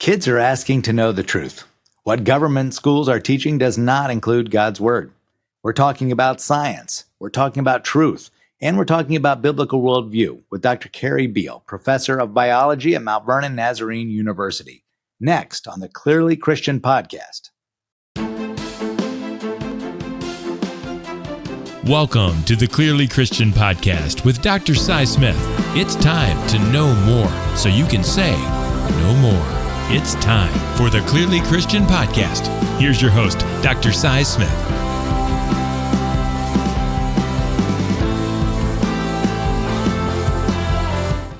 Kids are asking to know the truth. What government schools are teaching does not include God's Word. We're talking about science, we're talking about truth, and we're talking about biblical worldview with Dr. Carrie Beal, professor of biology at Mount Vernon Nazarene University. Next on the Clearly Christian podcast. Welcome to the Clearly Christian podcast with Dr. Cy Smith. It's time to know more so you can say no more. It's time for the Clearly Christian podcast. Here's your host, Dr. Cy Smith.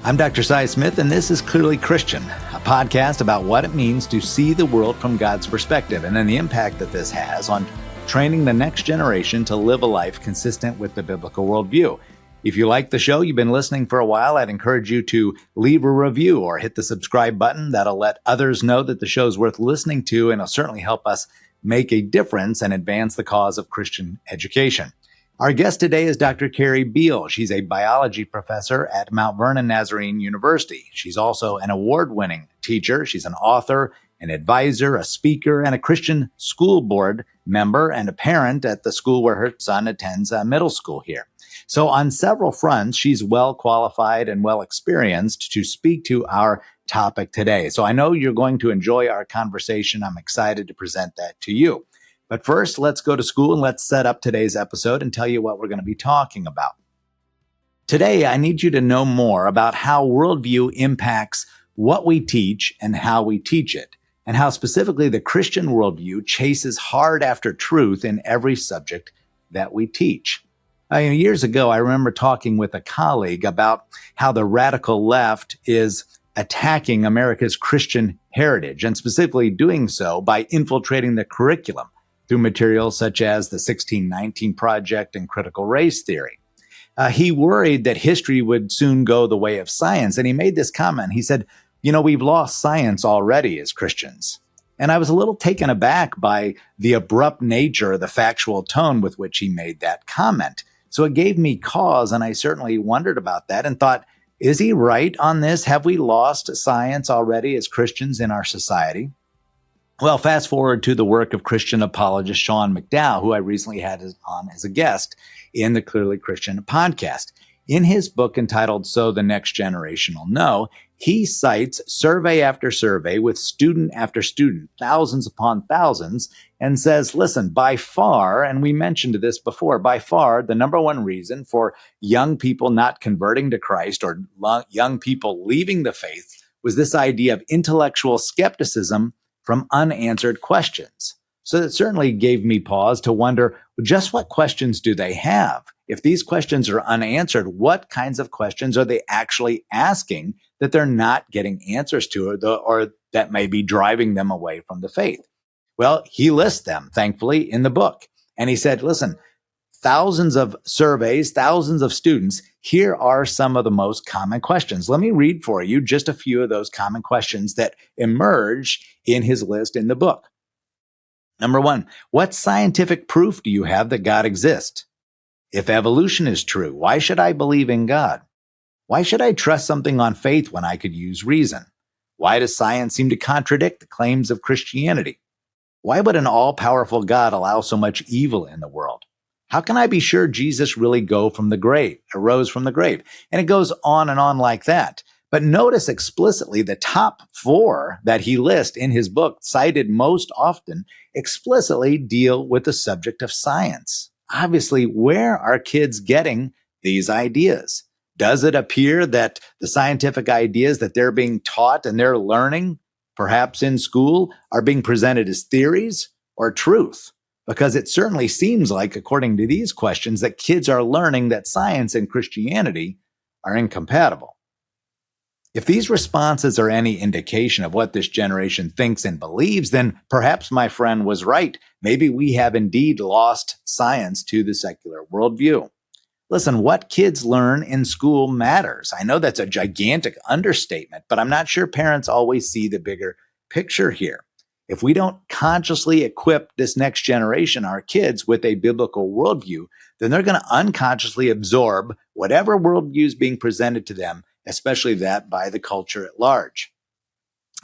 I'm Dr. Cy Smith, and this is Clearly Christian, a podcast about what it means to see the world from God's perspective and then the impact that this has on training the next generation to live a life consistent with the biblical worldview. If you like the show, you've been listening for a while, I'd encourage you to leave a review or hit the subscribe button. That'll let others know that the show's worth listening to, and it'll certainly help us make a difference and advance the cause of Christian education. Our guest today is Dr. Carrie Beal. She's a biology professor at Mount Vernon Nazarene University. She's also an award-winning teacher. She's an author, an advisor, a speaker, and a Christian school board member, and a parent at the school where her son attends middle school here. So on several fronts, she's well qualified and well experienced to speak to our topic today. So I know you're going to enjoy our conversation. I'm excited to present that to you. But first, let's go to school and let's set up today's episode and tell you what we're going to be talking about. Today, I need you to know more about how worldview impacts what we teach and how we teach it, and how specifically the Christian worldview chases hard after truth in every subject that we teach. Years ago, I remember talking with a colleague about how the radical left is attacking America's Christian heritage, and specifically doing so by infiltrating the curriculum through materials such as the 1619 Project and critical race theory. He worried that history would soon go the way of science, and he made this comment. He said, we've lost science already as Christians. And I was a little taken aback by the abrupt nature, the factual tone with which he made that comment. So it gave me cause, and I certainly wondered about that and thought, is he right on this? Have we lost science already as Christians in our society? Well, fast forward to the work of Christian apologist Sean McDowell, who I recently had on as a guest in the Clearly Christian podcast. In his book entitled So the Next Generation Will Know, he cites survey after survey with student after student, thousands upon thousands, and says, listen, by far, and we mentioned this before, by far, the number one reason for young people not converting to Christ or young people leaving the faith was this idea of intellectual skepticism from unanswered questions. So that certainly gave me pause to wonder, just what questions do they have? If these questions are unanswered, what kinds of questions are they actually asking that they're not getting answers to, or that may be driving them away from the faith? Well, he lists them, thankfully, in the book. And he said, listen, thousands of surveys, thousands of students, here are some of the most common questions. Let me read for you just a few of those common questions that emerge in his list in the book. Number one, what scientific proof do you have that God exists? If evolution is true, why should I believe in God? Why should I trust something on faith when I could use reason? Why does science seem to contradict the claims of Christianity? Why would an all-powerful God allow so much evil in the world? How can I be sure Jesus really arose from the grave? And it goes on and on like that. But notice explicitly the top four that he lists in his book, cited most often, explicitly deal with the subject of science. Obviously, where are kids getting these ideas? Does it appear that the scientific ideas that they're being taught and they're learning, perhaps in school, are being presented as theories or truth? Because it certainly seems like, according to these questions, that kids are learning that science and Christianity are incompatible. If these responses are any indication of what this generation thinks and believes, then perhaps my friend was right. Maybe we have indeed lost science to the secular worldview. Listen, what kids learn in school matters. I know that's a gigantic understatement, but I'm not sure parents always see the bigger picture here. If we don't consciously equip this next generation, our kids, with a biblical worldview, then they're going to unconsciously absorb whatever worldview is being presented to them, especially that by the culture at large.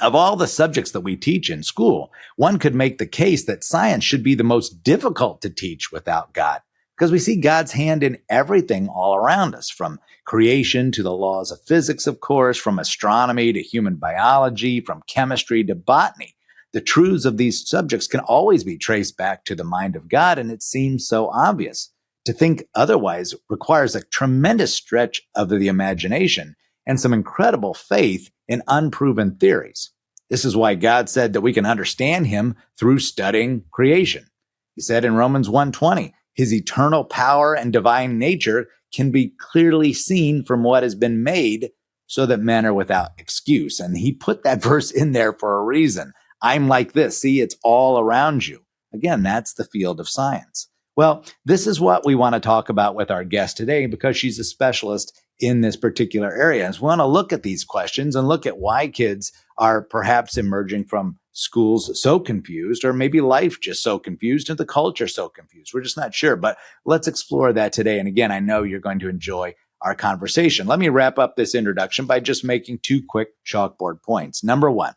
Of all the subjects that we teach in school, one could make the case that science should be the most difficult to teach without God, because we see God's hand in everything all around us, from creation to the laws of physics, of course, from astronomy to human biology, from chemistry to botany. The truths of these subjects can always be traced back to the mind of God, and it seems so obvious. To think otherwise requires a tremendous stretch of the imagination and some incredible faith in unproven theories. This is why God said that we can understand him through studying creation. He said in Romans 1:20, his eternal power and divine nature can be clearly seen from what has been made, so that men are without excuse. And he put that verse in there for a reason. I'm like this. See, it's all around you. Again, that's the field of science. Well, this is what we want to talk about with our guest today, because she's a specialist in this particular area. And so we want to look at these questions and look at why kids are perhaps emerging from schools so confused, or maybe life just so confused and the culture so confused. We're just not sure, but let's explore that today. And again, I know you're going to enjoy our conversation. Let me wrap up this introduction by just making two quick chalkboard points. Number one,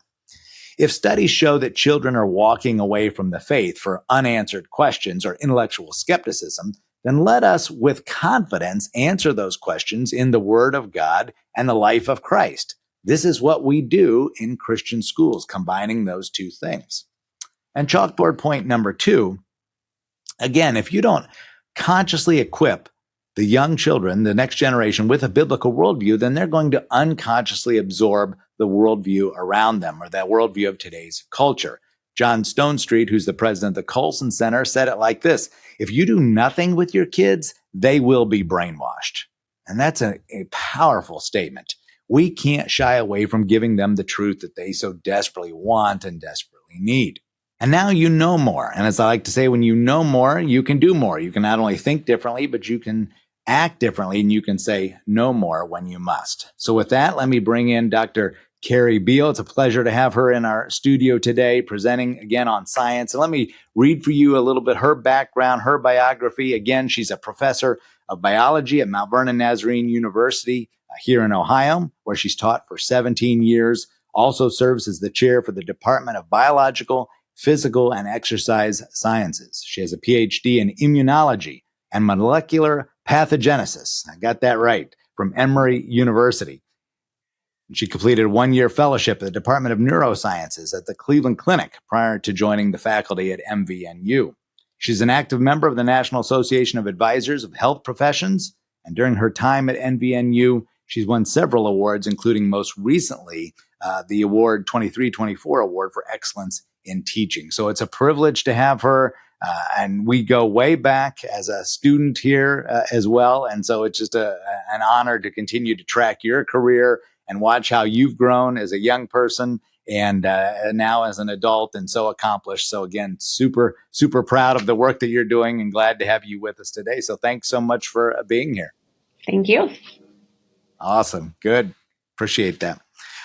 if studies show that children are walking away from the faith for unanswered questions or intellectual skepticism, then let us with confidence answer those questions in the Word of God and the life of Christ. This is what we do in Christian schools, combining those two things. And chalkboard point number two, again, if you don't consciously equip the young children, the next generation, with a biblical worldview, then they're going to unconsciously absorb the worldview around them, or that worldview of today's culture. John Stonestreet, who's the president of the Colson Center, said it like this: if you do nothing with your kids, they will be brainwashed. And that's a powerful statement. We can't shy away from giving them the truth that they so desperately want and desperately need. And now you know more. And as I like to say, when you know more, you can do more. You can not only think differently, but you can act differently, and you can say no more when you must. So with that, let me bring in Dr. Carrie Beal. It's a pleasure to have her in our studio today, presenting again on science. And let me read for you a little bit her background, her biography. Again, she's a professor of biology at Mount Vernon Nazarene University here in Ohio, where she's taught for 17 years. Also serves as the chair for the Department of Biological, Physical, and Exercise Sciences. She has a PhD in immunology and molecular pathogenesis. I got that right, from Emory University. She completed a one-year fellowship at the Department of Neurosciences at the Cleveland Clinic prior to joining the faculty at MVNU. She's an active member of the National Association of Advisors of Health Professions, and during her time at NVNU, she's won several awards, including most recently the award 2324 Award for Excellence in Teaching. So it's a privilege to have her, and we go way back as a student here as well. And so it's just an honor to continue to track your career and watch how you've grown as a young person and now as an adult, and so accomplished. So again, super, super proud of the work that you're doing and glad to have you with us today. So thanks so much for being here. Thank you. Awesome. Good. Appreciate that.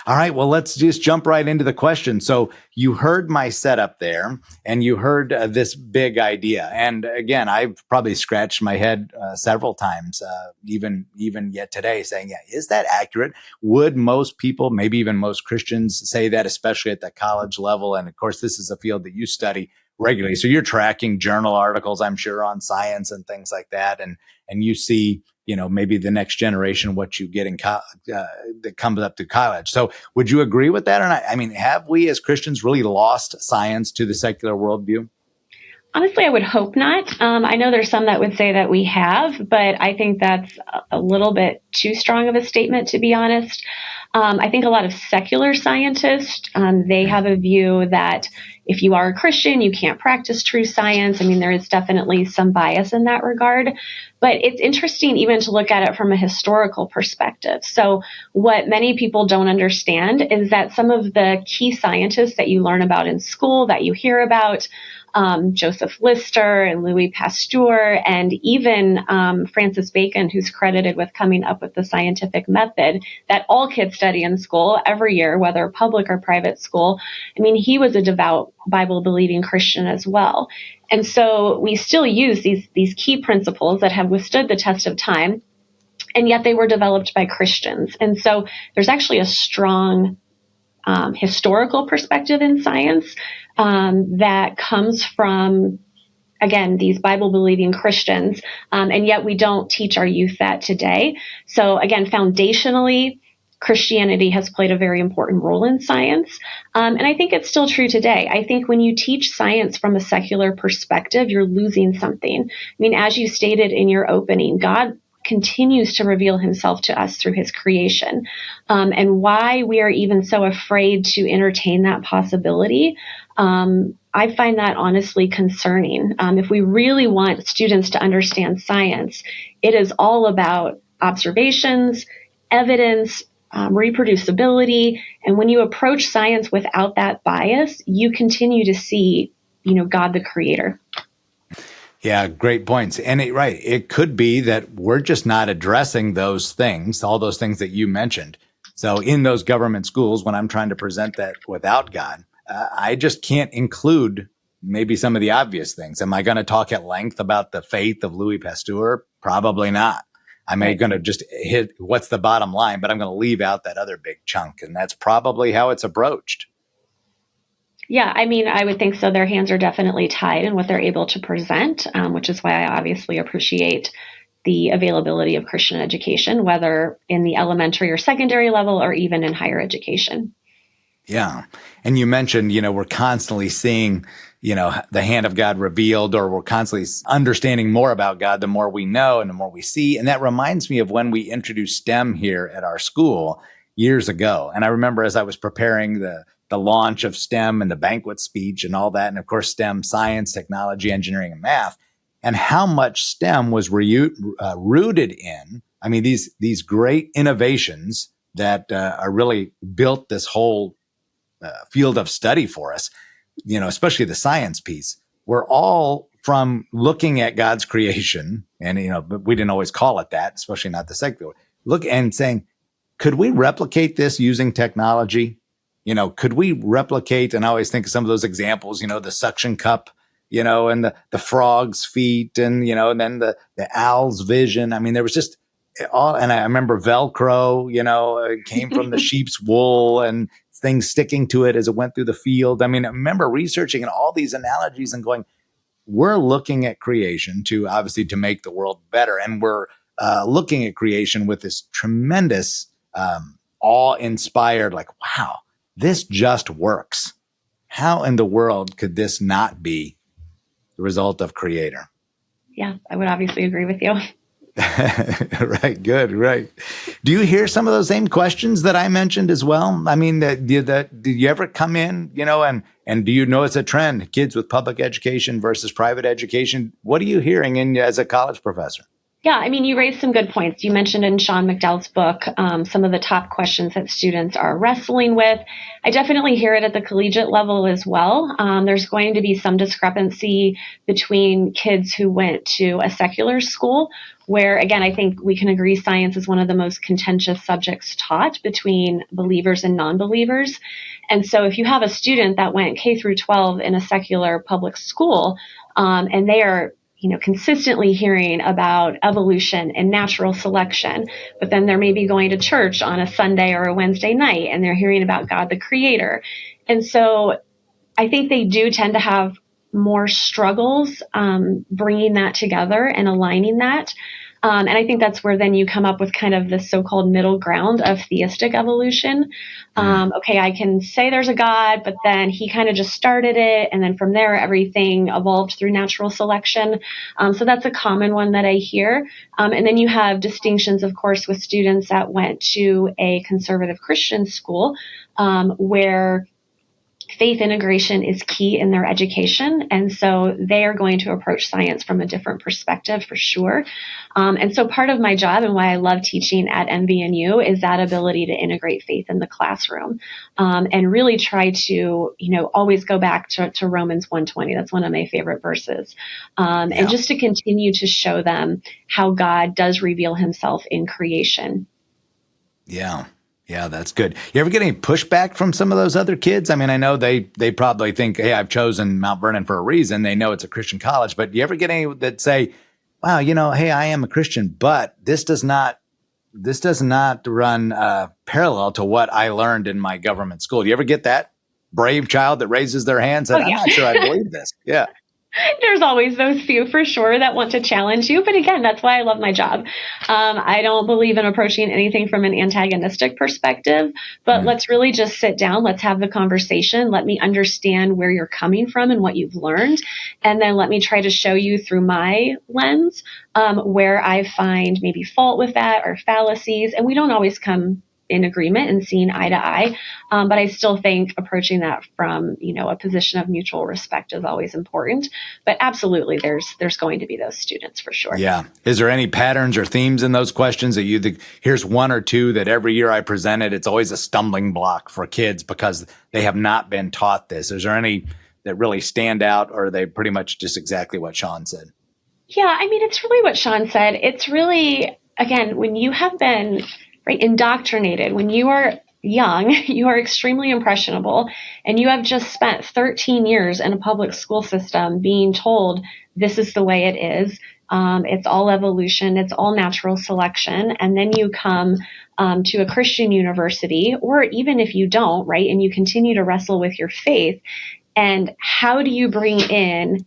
All right. Well, let's just jump right into the question. So you heard my setup there, and you heard this big idea. And again, I've probably scratched my head several times, even yet today, saying, yeah, is that accurate? Would most people, maybe even most Christians, say that, especially at the college level? And of course, this is a field that you study regularly. So you're tracking journal articles, I'm sure, on science and things like that. And you see, maybe the next generation, what you get in that comes up to college. So would you agree with that or not? I mean, have we as Christians really lost science to the secular worldview? Honestly, I would hope not. I know there's some that would say that we have, but I think that's a little bit too strong of a statement, to be honest. I think a lot of secular scientists, they have a view that if you are a Christian, you can't practice true science. I mean, there is definitely some bias in that regard, but it's interesting even to look at it from a historical perspective. So what many people don't understand is that some of the key scientists that you learn about in school, that you hear about, Joseph Lister and Louis Pasteur, and even Francis Bacon, who's credited with coming up with the scientific method that all kids study in school every year, whether public or private school. I mean, he was a devout Bible-believing Christian as well. And so we still use these key principles that have withstood the test of time, and yet they were developed by Christians. And so there's actually a strong historical perspective in science that comes from, again, these Bible-believing Christians, and yet we don't teach our youth that today. So again, foundationally, Christianity has played a very important role in science. And I think it's still true today. I think when you teach science from a secular perspective, you're losing something. I mean, as you stated in your opening, God continues to reveal himself to us through his creation. And why we are even so afraid to entertain that possibility, I find that honestly concerning. If we really want students to understand science, it is all about observations, evidence, reproducibility. And when you approach science without that bias, you continue to see, God the creator. Yeah, great points. And it could be that we're just not addressing those things, all those things that you mentioned. So in those government schools, when I'm trying to present that without God, I just can't include maybe some of the obvious things. Am I going to talk at length about the faith of Louis Pasteur? Probably not. I may going to just hit what's the bottom line, but I'm going to leave out that other big chunk. And that's probably how it's approached. Yeah, I mean, I would think so. Their hands are definitely tied in what they're able to present, which is why I obviously appreciate the availability of Christian education, whether in the elementary or secondary level or even in higher education. Yeah. And you mentioned, we're constantly seeing, the hand of God revealed, or we're constantly understanding more about God the more we know and the more we see. And that reminds me of when we introduced STEM here at our school years ago. And I remember as I was preparing the launch of STEM and the banquet speech and all that, and of course, STEM, science, technology, engineering, and math, and how much STEM was rooted in, these great innovations that are really built this whole field of study for us, especially the science piece. We're all from looking at God's creation, and, but we didn't always call it that, especially not the secular. Look and saying, could we replicate this using technology? Could we replicate, and I always think of some of those examples, the suction cup, and the frog's feet, and, and then the owl's vision. There was just all, and I remember Velcro, it came from the sheep's wool and things sticking to it as it went through the field. I remember researching and all these analogies and going, we're looking at creation to make the world better. And we're looking at creation with this tremendous awe-inspired, like, wow, this just works. How in the world could this not be the result of Creator? Yeah, I would obviously agree with you. Right. Good. Right. Do you hear some of those same questions that I mentioned as well? Do you ever come in, and do you notice a trend, kids with public education versus private education? What are you hearing as a college professor? Yeah, you raised some good points. You mentioned in Sean McDowell's book some of the top questions that students are wrestling with. I definitely hear it at the collegiate level as well. There's going to be some discrepancy between kids who went to a secular school, where, again, I think we can agree science is one of the most contentious subjects taught between believers and non-believers. And so if you have a student that went K through 12 in a secular public school, and they are consistently hearing about evolution and natural selection, but then they're maybe going to church on a Sunday or a Wednesday night and they're hearing about God the Creator. And so I think they do tend to have more struggles bringing that together and aligning that. And I think that's where then you come up with kind of this so-called middle ground of theistic evolution. Okay, I can say there's a God, but then he kind of just started it. And then from there, everything evolved through natural selection. So that's a common one that I hear. And then you have distinctions, of course, with students that went to a conservative Christian school where faith integration is key in their education. And so they are going to approach science from a different perspective for sure. And so part of my job and why I love teaching at MVNU is that ability to integrate faith in the classroom and really try to, always go back to Romans 1:20. That's one of my favorite verses. And just to continue to show them how God does reveal himself in creation. Yeah. Yeah, that's good. You ever get any pushback from some of those other kids? I know they probably think, hey, I've chosen Mount Vernon for a reason. They know it's a Christian college. But do you ever get any that say, wow, hey, I am a Christian, but this does not this does not run parallel to what I learned in my government school. Do you ever get that brave child that raises their hand and said, Oh, yeah. I'm not sure I believe this? Yeah. There's always those few for sure that want to challenge you. But again, that's why I love my job. I don't believe in approaching anything from an antagonistic perspective, but let's really just sit down. Let's have the conversation. Let me understand where you're coming from and what you've learned. And then let me try to show you through my lens where I find maybe fault with that or fallacies. And we don't always come in agreement and seeing eye to eye. But I still think approaching that from, a position of mutual respect is always important. But absolutely, there's going to be those students for sure. Yeah. Is there any patterns or themes in those questions that you think, here's one or two that every year I presented, it's always a stumbling block for kids because they have not been taught this? Is there any that really stand out, or are they pretty much just exactly what Sean said? Yeah, it's really what Sean said. It's really, again, when you have been indoctrinated, when you are young, you are extremely impressionable, and you have just spent 13 years in a public school system being told this is the way it is. It's all evolution. It's all natural selection. And then you come to a Christian university, or even if you don't, and you continue to wrestle with your faith. And how do you bring in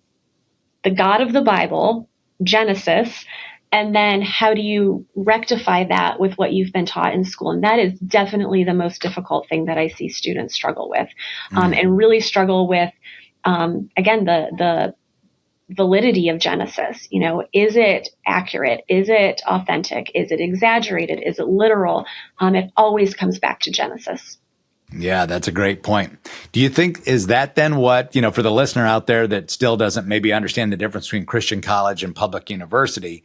the God of the Bible, Genesis, and then how do you rectify that with what you've been taught in school? And that is definitely the most difficult thing that I see students struggle with, and really struggle with, again, the validity of Genesis. Is it accurate? Is it authentic? Is it exaggerated? Is it literal? It always comes back to Genesis. Yeah, that's a great point. Do you think, is that then what, for the listener out there that still doesn't maybe understand the difference between Christian college and public university,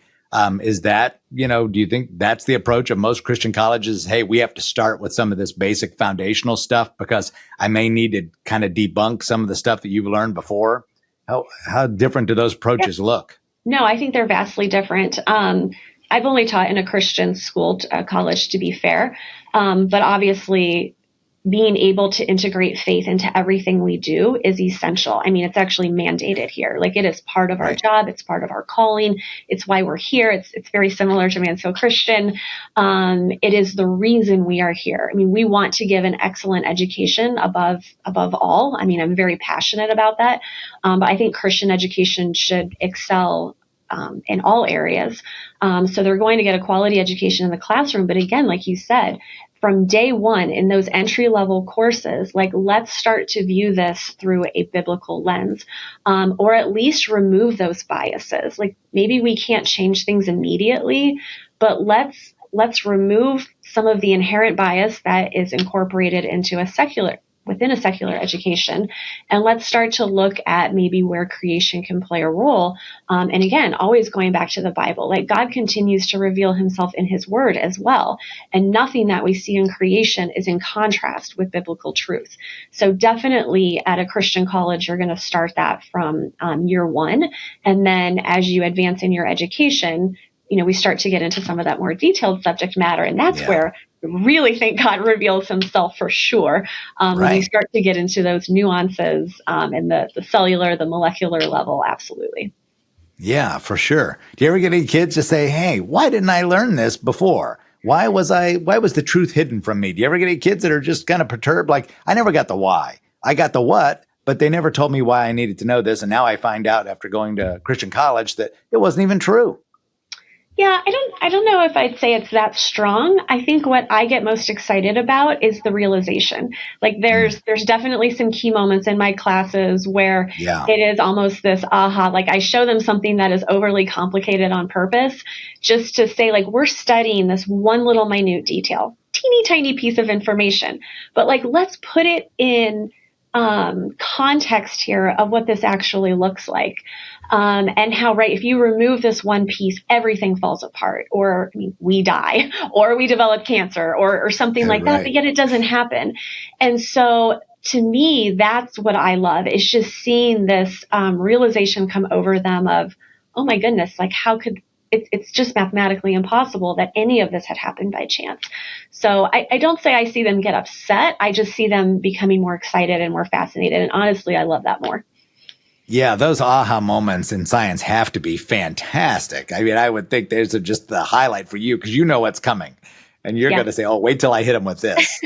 is that, do you think that's the approach of most Christian colleges? Hey, we have to start with some of this basic foundational stuff because I may need to kind of debunk some of the stuff that you've learned before. How different do those approaches look? No, I think they're vastly different. I've only taught in a Christian school, college, to be fair. But obviously, being able to integrate faith into everything we do is essential. It's actually mandated here. It is part of our job. It's part of our calling. It's why we're here. It's very similar to Mansfield Christian. It is the reason we are here. We want to give an excellent education above all. I'm very passionate about that. But I think Christian education should excel in all areas. So they're going to get a quality education in the classroom. But again, like you said, from day one in those entry-level courses, let's start to view this through a biblical lens, or at least remove those biases. Maybe we can't change things immediately, but let's remove some of the inherent bias that is incorporated into within a secular education. And let's start to look at maybe where creation can play a role. And again, always going back to the Bible, God continues to reveal himself in his word as well. And nothing that we see in creation is in contrast with biblical truth. So definitely at a Christian college, you're going to start that from year one. And then as you advance in your education, we start to get into some of that more detailed subject matter. And that's where I really think God reveals himself for sure. When you start to get into those nuances and the cellular, the molecular level, absolutely. Yeah, for sure. Do you ever get any kids to say, hey, why didn't I learn this before? Why was the truth hidden from me? Do you ever get any kids that are just kind of perturbed? I never got the why. I got the what, but they never told me why I needed to know this. And now I find out after going to Christian college that it wasn't even true. Yeah, I don't know if I'd say it's that strong. I think what I get most excited about is the realization. There's definitely some key moments in my classes where it is almost this aha, I show them something that is overly complicated on purpose just to say, we're studying this one little minute detail, teeny tiny piece of information, but let's put it in context here of what this actually looks like. And how, if you remove this one piece, everything falls apart, or we die, or we develop cancer, or something like that, but yet it doesn't happen. And so to me, that's what I love, is just seeing this realization come over them of, oh my goodness, how could it's just mathematically impossible that any of this had happened by chance. So I don't say I see them get upset. I just see them becoming more excited and more fascinated. And honestly, I love that more. Yeah, those aha moments in science have to be fantastic. I would think those are just the highlight for you because you know what's coming. And you're going to say, oh, wait till I hit them with this.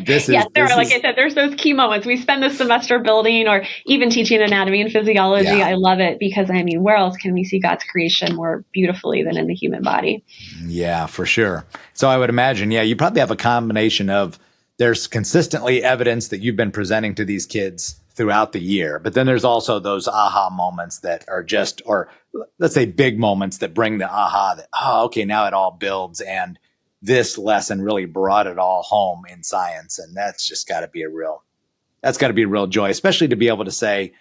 Yes, there are. Like I said, there's those key moments. We spend the semester building or even teaching anatomy and physiology. Yeah. I love it because, I mean, where else can we see God's creation more beautifully than in the human body? Yeah, for sure. So I would imagine, you probably have a combination of there's consistently evidence that you've been presenting to these kids throughout the year, but then there's also those aha moments that are just, or let's say big moments that bring the aha that, oh, okay, now it all builds. And this lesson really brought it all home in science. And that's just got to be a real joy, especially to be able to say,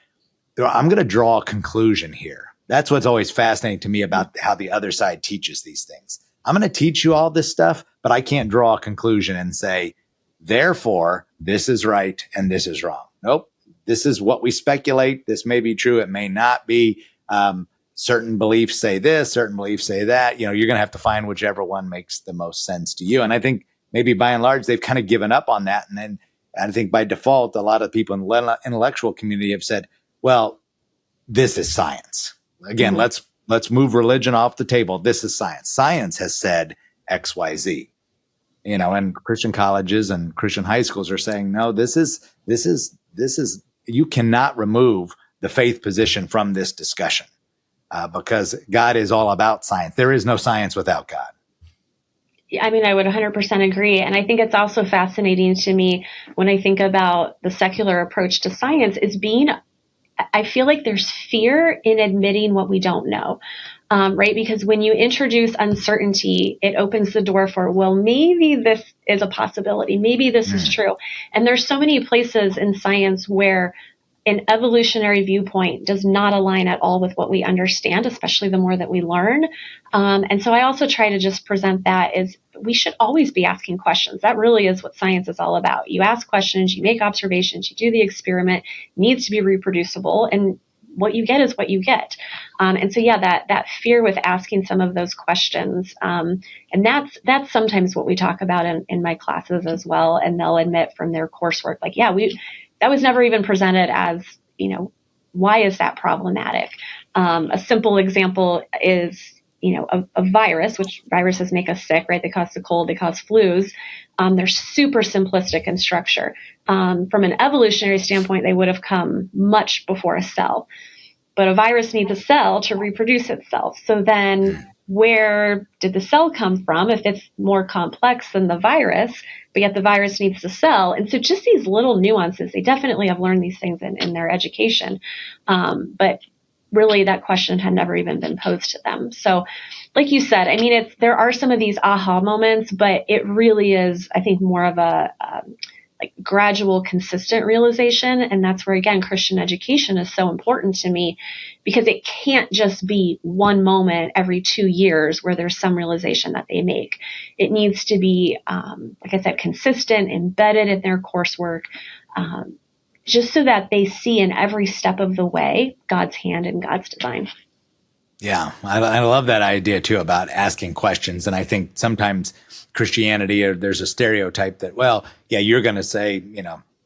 I'm going to draw a conclusion here. That's what's always fascinating to me about how the other side teaches these things. I'm going to teach you all this stuff, but I can't draw a conclusion and say, therefore, this is right and this is wrong. Nope. This is what we speculate. This may be true. It may not be. Certain beliefs say this, certain beliefs say that. You're going to have to find whichever one makes the most sense to you. And I think maybe by and large, they've kind of given up on that. And then I think by default, a lot of people in the intellectual community have said, well, this is science. Again, let's move religion off the table. This is science. Science has said X, Y, Z. And Christian colleges and Christian high schools are saying, no, this is, you cannot remove the faith position from this discussion. Because God is all about science. There is no science without God. I mean, I would 100% agree. And I think it's also fascinating to me when I think about the secular approach to science is I feel like there's fear in admitting what we don't know, right? Because when you introduce uncertainty, it opens the door for, well, maybe this is a possibility. Maybe this is true. And there's so many places in science where an evolutionary viewpoint does not align at all with what we understand, especially the more that we learn. And so I also try to just present that as we should always be asking questions. That really is what science is all about. You ask questions, you make observations, you do the experiment, it needs to be reproducible, and what you get is what you get. And so, that fear with asking some of those questions, and that's sometimes what we talk about in my classes as well. And they'll admit from their coursework, like, that was never even presented as, why is that problematic? A simple example is, a virus, which viruses make us sick, right? They cause the cold, they cause flus. They're super simplistic in structure. From an evolutionary standpoint, they would have come much before a cell. But a virus needs a cell to reproduce itself. So then where did the cell come from if it's more complex than the virus, but yet the virus needs the cell? And so just these little nuances, they definitely have learned these things in their education. But really that question had never even been posed to them. So like you said, I mean, there are some of these aha moments, but it really is, I think, more of a gradual, consistent realization. And that's where, again, Christian education is so important to me, because it can't just be one moment every 2 years where there's some realization that they make. It needs to be, like I said, consistent, embedded in their coursework, just so that they see in every step of the way God's hand and God's design. Yeah, I love that idea too about asking questions. And I think sometimes Christianity, there's a stereotype that, well, yeah, you're going to say,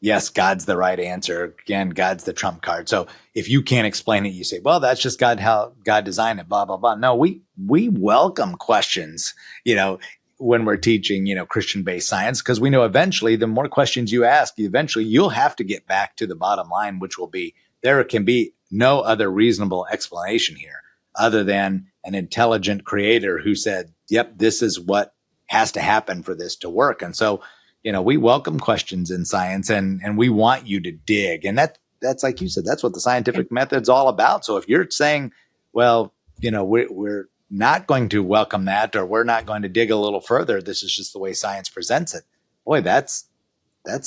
yes, God's the right answer. Again, God's the trump card. So if you can't explain it, you say, well, that's just how God designed it, blah, blah, blah. No, we welcome questions, when we're teaching, Christian-based science, because we know eventually the more questions you ask, eventually you'll have to get back to the bottom line, which will be there can be no other reasonable explanation here other than an intelligent creator who said, yep, this is what has to happen for this to work. And so, we welcome questions in science and we want you to dig. And that's like you said, that's what the scientific method's all about. So if you're saying, well, we're not going to welcome that, or we're not going to dig a little further, this is just the way science presents it. Boy, that's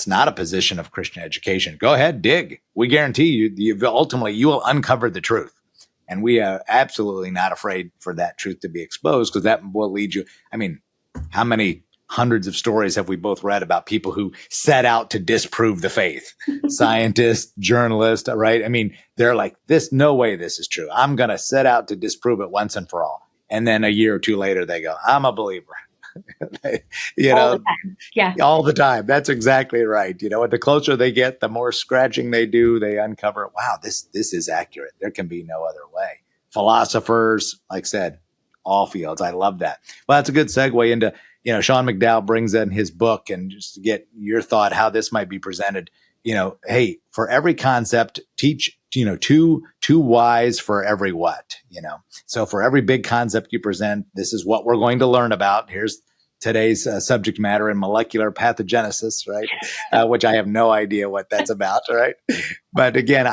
not a position of Christian education. Go ahead, dig. We guarantee you ultimately you will uncover the truth. And we are absolutely not afraid for that truth to be exposed, because that will lead you. I mean, how many hundreds of stories have we both read about people who set out to disprove the faith? Scientists, journalists, right? I mean, they're like, no way this is true. I'm going to set out to disprove it once and for all. And then a year or two later, they go, I'm a believer. All the time. Yeah. All the time. That's exactly right. The closer they get, the more scratching they do, they uncover, wow, this is accurate. There can be no other way. Philosophers, like I said, all fields. I love that. Well, that's a good segue into, Sean McDowell brings in his book, and just to get your thought how this might be presented, hey, for every concept, teach, two whys for every what, So for every big concept you present, this is what we're going to learn about. Here's today's subject matter in molecular pathogenesis, right? Which I have no idea what that's about, right? But again,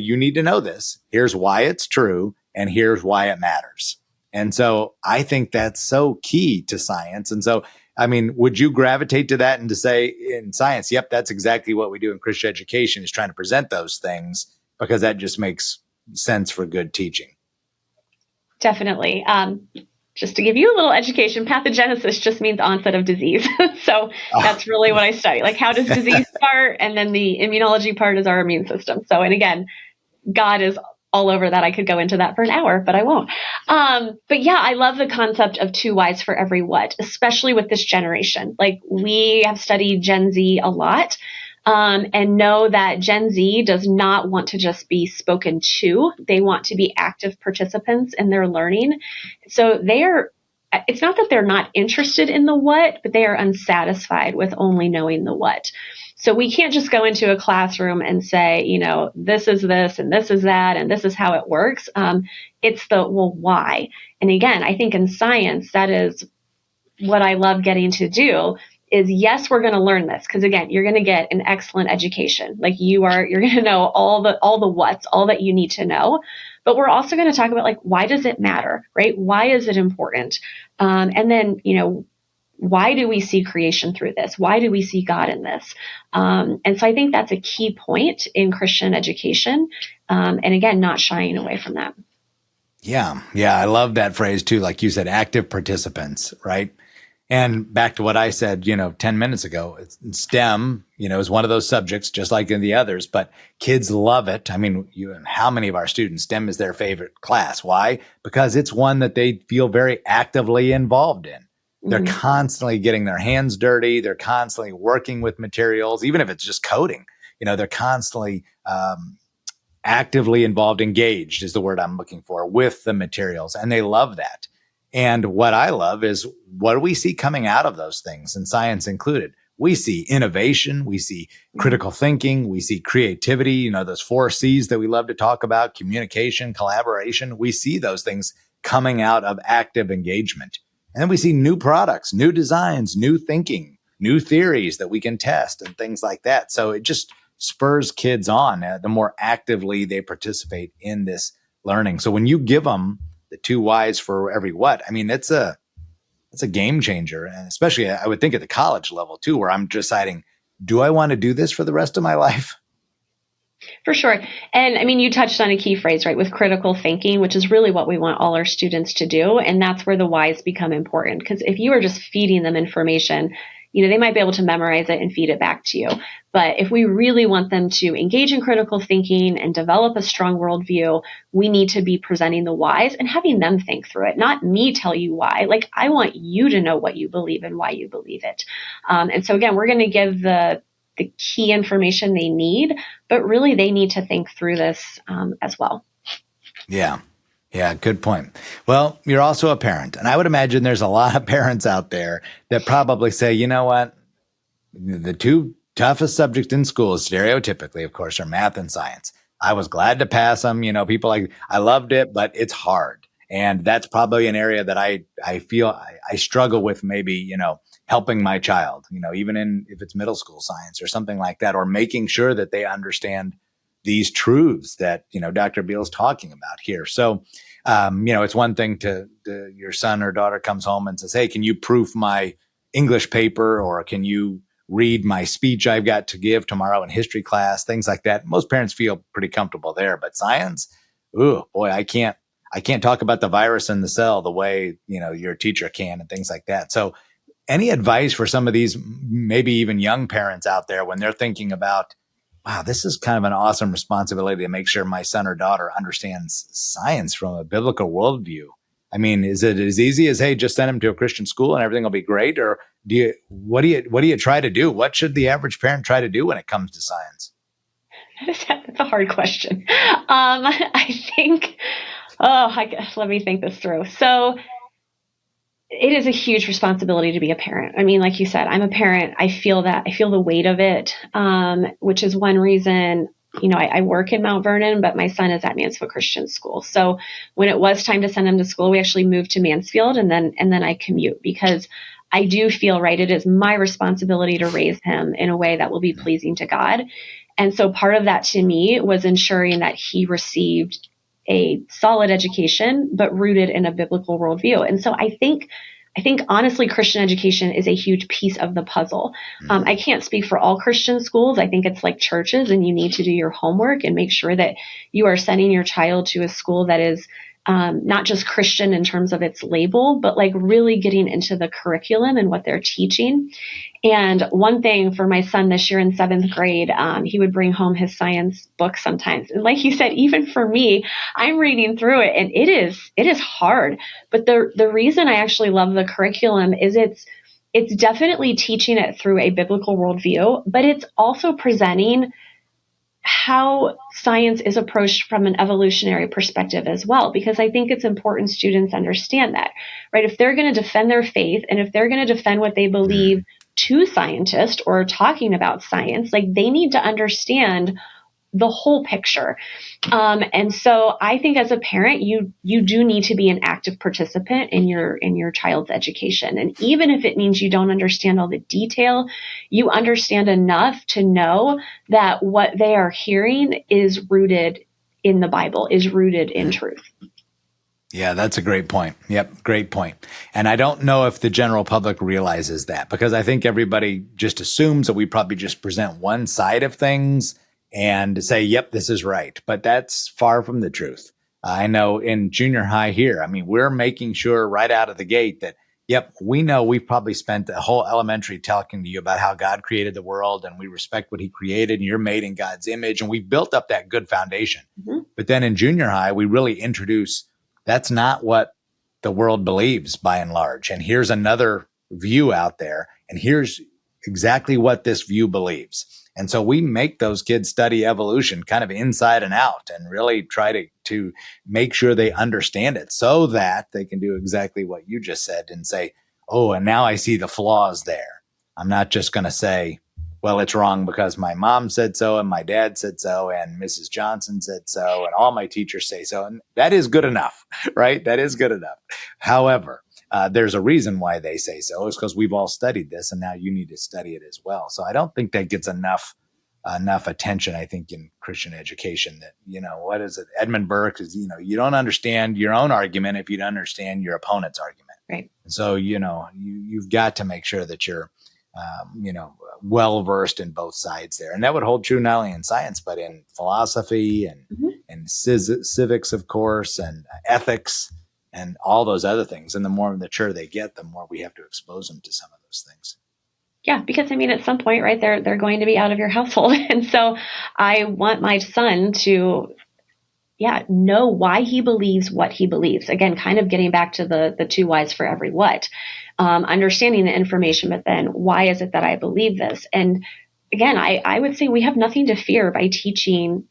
you need to know this. Here's why it's true, and here's why it matters. And so I think that's so key to science. And so, would you gravitate to that and to say in science, yep, that's exactly what we do in Christian education, is trying to present those things, because that just makes sense for good teaching? Definitely. Just to give you a little education, pathogenesis just means onset of disease. So that's really what I study. Like, how does disease start? And then the immunology part is our immune system. So, and again, God is all over that. I could go into that for an hour, but I won't. But yeah, I love the concept of two whys for every what, especially with this generation. Like, we have studied Gen Z a lot. And know that Gen Z does not want to just be spoken to. They want to be active participants in their learning. So it's not that they're not interested in the what, but they are unsatisfied with only knowing the what. So we can't just go into a classroom and say, this is this and this is that, and this is how it works. It's why? And again, I think in science, that is what I love getting to do. Is yes, we're going to learn this, because again, you're going to get an excellent education. Like, you're going to know all the what's, all that you need to know. But we're also going to talk about, like, why does it matter, right? Why is it important? And then, why do we see creation through this? Why do we see God in this? And so I think that's a key point in Christian education. And again, not shying away from that. Yeah. I love that phrase too. Like you said, active participants, right? And back to what I said, 10 minutes ago, STEM, is one of those subjects, just like in the others, but kids love it. How many of our students, STEM is their favorite class? Why? Because it's one that they feel very actively involved in. They're constantly getting their hands dirty. They're constantly working with materials, even if it's just coding, they're constantly actively involved, engaged is the word I'm looking for, with the materials. And they love that. And what I love is, what do we see coming out of those things, and science included? We see innovation, we see critical thinking, we see creativity, those 4 C's that we love to talk about: communication, collaboration. We see those things coming out of active engagement. And then we see new products, new designs, new thinking, new theories that we can test, and things like that. So it just spurs kids on the more actively they participate in this learning. So when you give them the 2 whys for every what, it's a game changer. And especially, I would think, at the college level too, where I'm deciding, do I want to do this for the rest of my life? For sure. And you touched on a key phrase, right, with critical thinking, which is really what we want all our students to do. And that's where the whys become important. Because if you are just feeding them information, they might be able to memorize it and feed it back to you. But if we really want them to engage in critical thinking and develop a strong worldview, we need to be presenting the whys and having them think through it, not me tell you why. Like, I want you to know what you believe and why you believe it. And so again, we're going to give the key information they need, but really they need to think through this as well. Yeah, good point. Well, you're also a parent, and I would imagine there's a lot of parents out there that probably say, you know what, the 2 toughest subjects in school, stereotypically, of course, are math and science. I was glad to pass them. People like, I loved it, but it's hard. And that's probably an area that I feel I struggle with, maybe, helping my child, even if it's middle school science or something like that, or making sure that they understand these truths that, Dr. Beal's talking about here. So, it's one thing to your son or daughter comes home and says, hey, can you proof my English paper, or can you read my speech I've got to give tomorrow in history class, things like that. Most parents feel pretty comfortable there, but science, ooh, boy, I can't talk about the virus in the cell the way, your teacher can, and things like that. So any advice for some of these, maybe even young parents out there, when they're thinking about, wow, this is kind of an awesome responsibility to make sure my son or daughter understands science from a biblical worldview? Is it as easy as, hey, just send them to a Christian school and everything will be great? Or what do you try to do? What should the average parent try to do when it comes to science? That's a hard question. I think, let me think this through. So it is a huge responsibility to be a parent. I mean, like you said, I'm a parent. I feel the weight of it, which is one reason, I work in Mount Vernon, but my son is at Mansfield Christian School. So when it was time to send him to school, we actually moved to Mansfield, and then I commute, because I do feel, right, it is my responsibility to raise him in a way that will be pleasing to God. And so part of that to me was ensuring that he received a solid education, but rooted in a biblical worldview. And so I think honestly, Christian education is a huge piece of the puzzle. I can't speak for all Christian schools. I think it's like churches, and you need to do your homework and make sure that you are sending your child to a school that is not just Christian in terms of its label, but like really getting into the curriculum and what they're teaching. And one thing for my son this year in 7th grade, he would bring home his science book sometimes. And like you said, even for me, I'm reading through it, and it is hard. But the reason I actually love the curriculum is it's definitely teaching it through a biblical worldview, but it's also presenting how science is approached from an evolutionary perspective as well, because I think it's important students understand that, right? If they're going to defend their faith, and if they're going to defend what they believe to scientists or talking about science, like, they need to understand the whole picture. And so I think as a parent, you do need to be an active participant in your child's education. And even if it means you don't understand all the detail, you understand enough to know that what they are hearing is rooted in the Bible, is rooted in truth. Yeah, that's a great point. Yep, great point. And I don't know if the general public realizes that, because I think everybody just assumes that we probably just present one side of things and say, yep, this is right. But that's far from the truth. I know in junior high here, I mean, we're making sure right out of the gate that, yep, we know we've probably spent the whole elementary talking to you about how God created the world, and we respect what he created, and you're made in God's image. And we've built up that good foundation. Mm-hmm. But then in junior high, we really introduce, that's not what the world believes by and large. And here's another view out there, and here's exactly what this view believes. And so we make those kids study evolution kind of inside and out, and really try to make sure they understand it, so that they can do exactly what you just said and say, oh, and now I see the flaws there. I'm not just going to say, well, it's wrong because my mom said so, and my dad said so, and Mrs. Johnson said so, and all my teachers say so. And that is good enough, right? That is good enough. However, there's a reason why they say so. It's because we've all studied this, and now you need to study it as well. So I don't think that gets enough attention, I think, in Christian education. That, what is it? Edmund Burke is, you don't understand your own argument if you don't understand your opponent's argument. Right. And so, you've got to make sure that you're, well-versed in both sides there. And that would hold true not only in science, but in philosophy and, mm-hmm. and civics, of course, and ethics, and all those other things. And the more mature they get, the more we have to expose them to some of those things. Yeah, because I mean, at some point, right, they're going to be out of your household. And so I want my son to, know why he believes what he believes. Again, kind of getting back to the two whys for every what. Understanding the information, but then why is it that I believe this? And again, I would say we have nothing to fear by teaching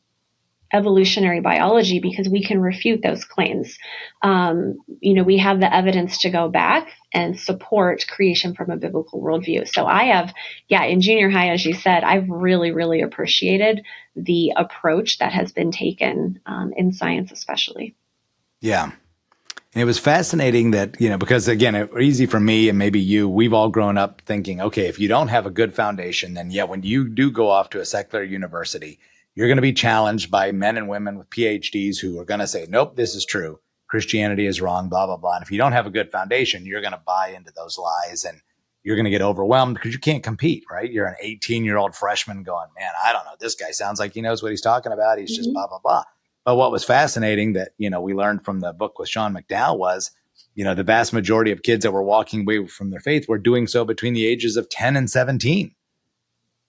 evolutionary biology, because we can refute those claims. We have the evidence to go back and support creation from a biblical worldview. So I have, in junior high, as you said, I've really, really appreciated the approach that has been taken in science, especially. Yeah. And it was fascinating that, because again, it's easy for me and maybe you, we've all grown up thinking, okay, if you don't have a good foundation, then when you do go off to a secular university, you're going to be challenged by men and women with PhDs who are going to say, nope, this is true. Christianity is wrong, blah, blah, blah. And if you don't have a good foundation, you're going to buy into those lies, and you're going to get overwhelmed because you can't compete, right? You're an 18-year-old freshman going, man, I don't know. This guy sounds like he knows what he's talking about. He's just blah, blah, blah. But what was fascinating that, we learned from the book with Sean McDowell was, the vast majority of kids that were walking away from their faith were doing so between the ages of 10 and 17.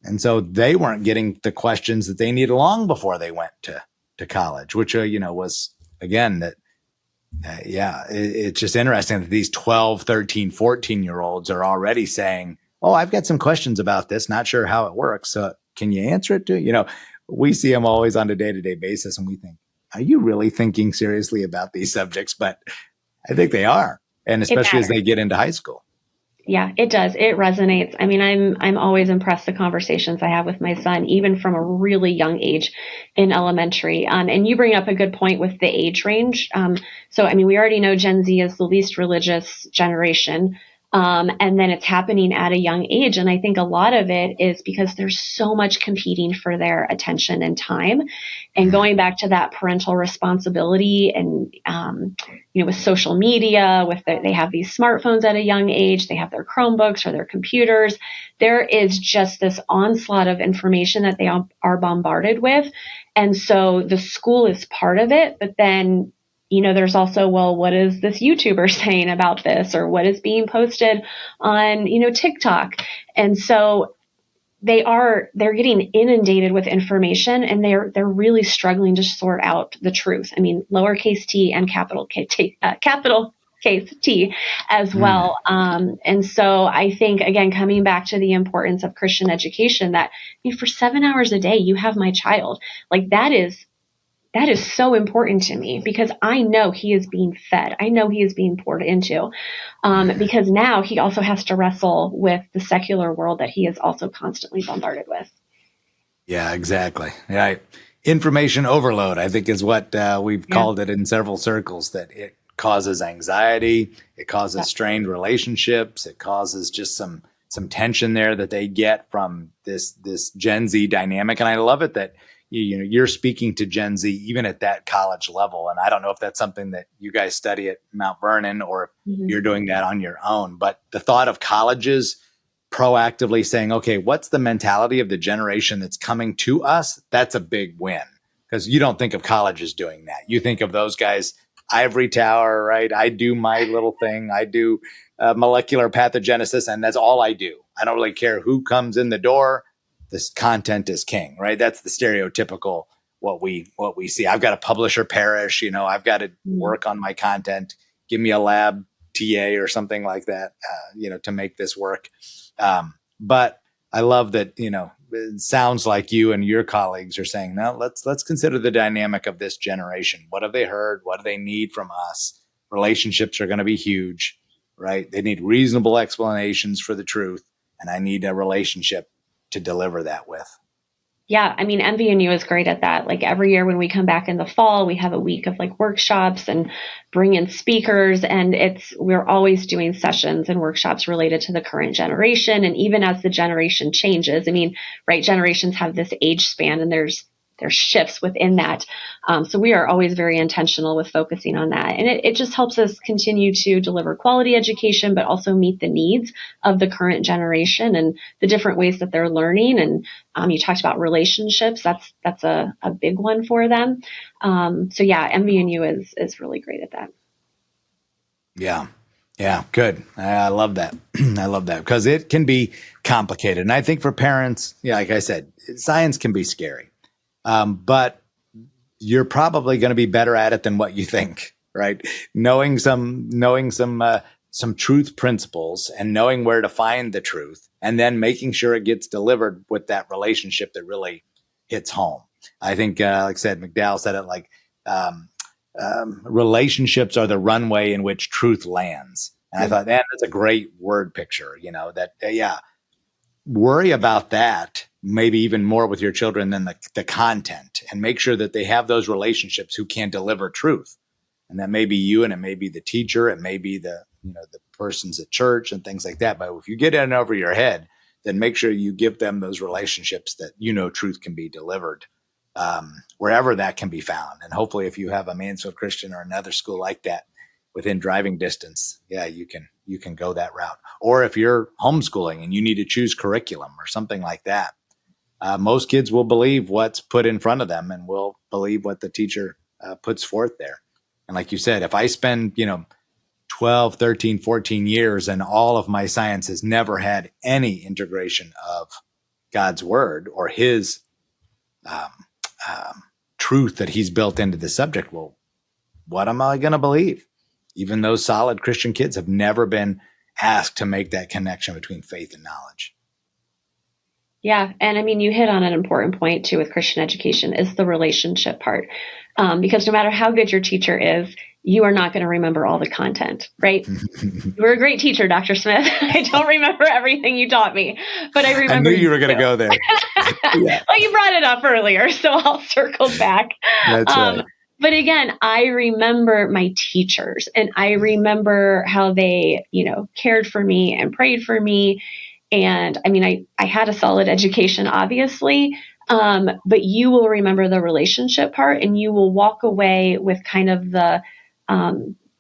And so they weren't getting the questions that they needed long before they went to college, which, was, again, that, it's just interesting that these 12, 13, 14-year-olds are already saying, oh, I've got some questions about this, not sure how it works. So can you answer it too? We see them always on a day-to-day basis, and we think, are you really thinking seriously about these subjects? But I think they are. And especially as they get into high school. Yeah, it does. It resonates. I mean, I'm always impressed the conversations I have with my son, even from a really young age in elementary. And you bring up a good point with the age range. So, I mean, we already know Gen Z is the least religious generation. And then it's happening at a young age. And I think a lot of it is because there's so much competing for their attention and time. And going back to that parental responsibility and, with social media, they have these smartphones at a young age, they have their Chromebooks or their computers. There is just this onslaught of information that they are bombarded with. And so the school is part of it, but then there's also, well, what is this YouTuber saying about this, or what is being posted on, TikTok? And so they're getting inundated with information, and they're really struggling to sort out the truth. I mean, lowercase t and capital case T as well. And so I think, again, coming back to the importance of Christian education, that for 7 hours a day, you have my child, like that is so important to me, because I know he is being fed. I know he is being poured into, because now he also has to wrestle with the secular world that he is also constantly bombarded with. Yeah, exactly. Yeah. Information overload, I think, is what we've called it in several circles, that it causes anxiety. It causes strained relationships. It causes just some tension there that they get from this Gen Z dynamic. And I love it that you're speaking to Gen Z even at that college level. And I don't know if that's something that you guys study at Mount Vernon, or if you're doing that on your own. But the thought of colleges proactively saying, okay, what's the mentality of the generation that's coming to us? That's a big win, because you don't think of colleges doing that. You think of those guys, ivory tower, right? I do my little thing. I do molecular pathogenesis, and that's all I do. I don't really care who comes in the door. This content is king, right? That's the stereotypical what we see. I've got a publisher parish, I've got to work on my content. Give me a lab TA or something like that, to make this work. But I love that, it sounds like you and your colleagues are saying, no, let's consider the dynamic of this generation. What have they heard? What do they need from us? Relationships are going to be huge, right? They need reasonable explanations for the truth, and I need a relationship to deliver that with. Yeah, I mean, MVNU is great at that. Like every year when we come back in the fall, we have a week of like workshops and bring in speakers, and we're always doing sessions and workshops related to the current generation. And even as the generation changes, I mean, right, generations have this age span, and there's shifts within that. So we are always very intentional with focusing on that. And it just helps us continue to deliver quality education, but also meet the needs of the current generation and the different ways that they're learning. And you talked about relationships. That's a big one for them. So yeah, MVNU is really great at that. Yeah. Yeah, good. I love that. I love that, because it can be complicated. And I think for parents, like I said, science can be scary. But you're probably going to be better at it than what you think, right? Knowing some truth principles and knowing where to find the truth, and then making sure it gets delivered with that relationship that really hits home. I think, like I said, McDowell said it like, relationships are the runway in which truth lands. And I thought, that's a great word picture, worry about that, maybe even more with your children than the content, and make sure that they have those relationships who can deliver truth. And that may be you, and it may be the teacher, it may be the persons at church and things like that. But if you get in over your head, then make sure you give them those relationships that truth can be delivered, wherever that can be found. And hopefully if you have a Mansfield Christian or another school like that within driving distance, you can go that route. Or if you're homeschooling and you need to choose curriculum or something like that, most kids will believe what's put in front of them and will believe what the teacher puts forth there. And like you said, if I spend, 12, 13, 14 years and all of my science has never had any integration of God's word or his truth that he's built into the subject, well, what am I going to believe? Even those solid Christian kids have never been asked to make that connection between faith and knowledge. Yeah. And I mean, you hit on an important point too with Christian education is the relationship part. Because no matter how good your teacher is, you are not going to remember all the content, right? You were a great teacher, Dr. Smith. I don't remember everything you taught me, but I remember. I knew you were going to go there. Yeah. Well, you brought it up earlier, so I'll circle back. That's right. But again, I remember my teachers, and I remember how they, cared for me and prayed for me. And I mean, I had a solid education, obviously, but you will remember the relationship part, and you will walk away with kind of the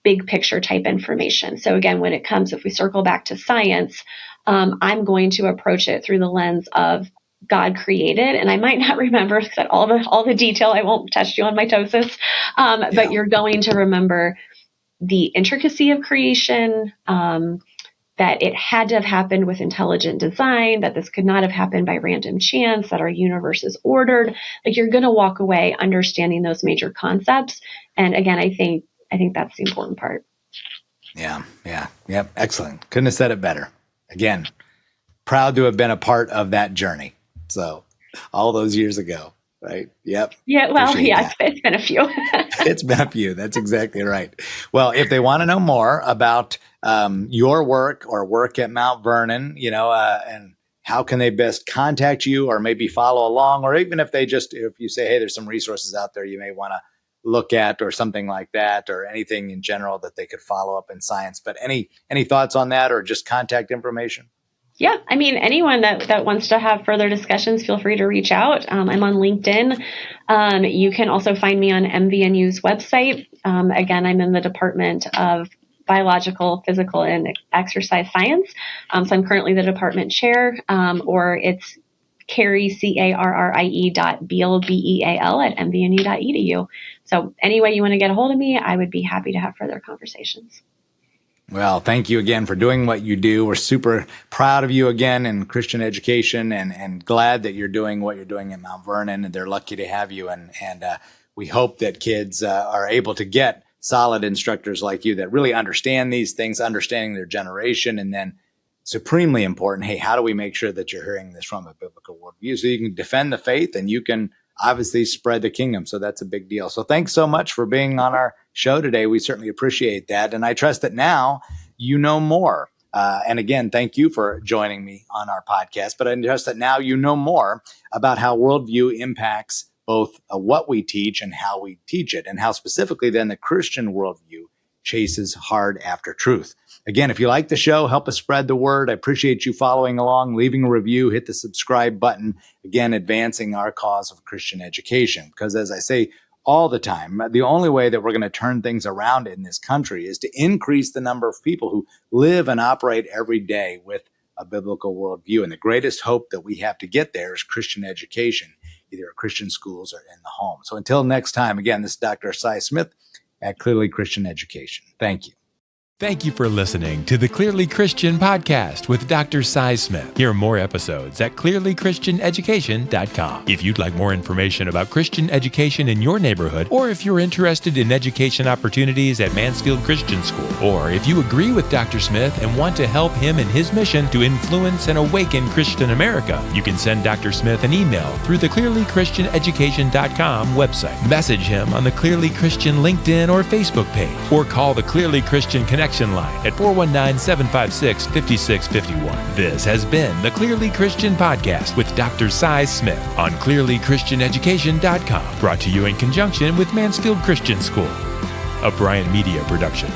big picture type information. So again, when it comes, if we circle back to science, I'm going to approach it through the lens of God created, and I might not remember all the detail. I won't test you on mitosis, but you're going to remember the intricacy of creation, that it had to have happened with intelligent design, that this could not have happened by random chance, that our universe is ordered. Like, you're going to walk away understanding those major concepts. And again, I think that's the important part. Yep. Excellent. Couldn't have said it better. Again, proud to have been a part of that journey. So all those years ago, right? Yep. Yeah. Well, it's been a few. It's been a few. That's exactly right. Well, if they want to know more about your work or work at Mount Vernon, and how can they best contact you or maybe follow along, or even if you say, hey, there's some resources out there you may want to look at or something like that, or anything in general that they could follow up in science. But any thoughts on that, or just contact information? Yeah. I mean, anyone that wants to have further discussions, feel free to reach out. I'm on LinkedIn. You can also find me on MVNU's website. Again, I'm in the Department of Biological, Physical, and Exercise Science. So I'm currently the department chair, or it's Carrie, Carrie.Beal, Beal at mvnu.edu. So any way you want to get a hold of me, I would be happy to have further conversations. Well, thank you again for doing what you do. We're super proud of you again in Christian education, and glad that you're doing what you're doing at Mount Vernon, and they're lucky to have you. And we hope that kids are able to get solid instructors like you that really understand these things, understanding their generation, and then supremely important, hey, how do we make sure that you're hearing this from a biblical worldview so you can defend the faith and you can obviously spread the kingdom. So that's a big deal. So thanks so much for being on our show today. We certainly appreciate that. And I trust that now you know more. And again, thank you for joining me on our podcast. But I trust that now you know more about how worldview impacts both what we teach and how we teach it, and how specifically then the Christian worldview chases hard after truth. Again, if you like the show, help us spread the word. I appreciate you following along, leaving a review, hit the subscribe button, again, advancing our cause of Christian education. Because as I say all the time, the only way that we're going to turn things around in this country is to increase the number of people who live and operate every day with a biblical worldview. And the greatest hope that we have to get there is Christian education, either at Christian schools or in the home. So until next time, again, this is Dr. Cy Smith at Clearly Christian Education. Thank you. Thank you for listening to the Clearly Christian Podcast with Dr. Cy Smith. Hear more episodes at clearlychristianeducation.com. If you'd like more information about Christian education in your neighborhood, or if you're interested in education opportunities at Mansfield Christian School, or if you agree with Dr. Smith and want to help him in his mission to influence and awaken Christian America, you can send Dr. Smith an email through the clearlychristianeducation.com website. Message him on the Clearly Christian LinkedIn or Facebook page, or call the Clearly Christian Connection line at 419-756-5651. This has been the Clearly Christian Podcast with Dr. Cy Smith on clearlychristianeducation.com, brought to you in conjunction with Mansfield Christian School, a Bryant Media production.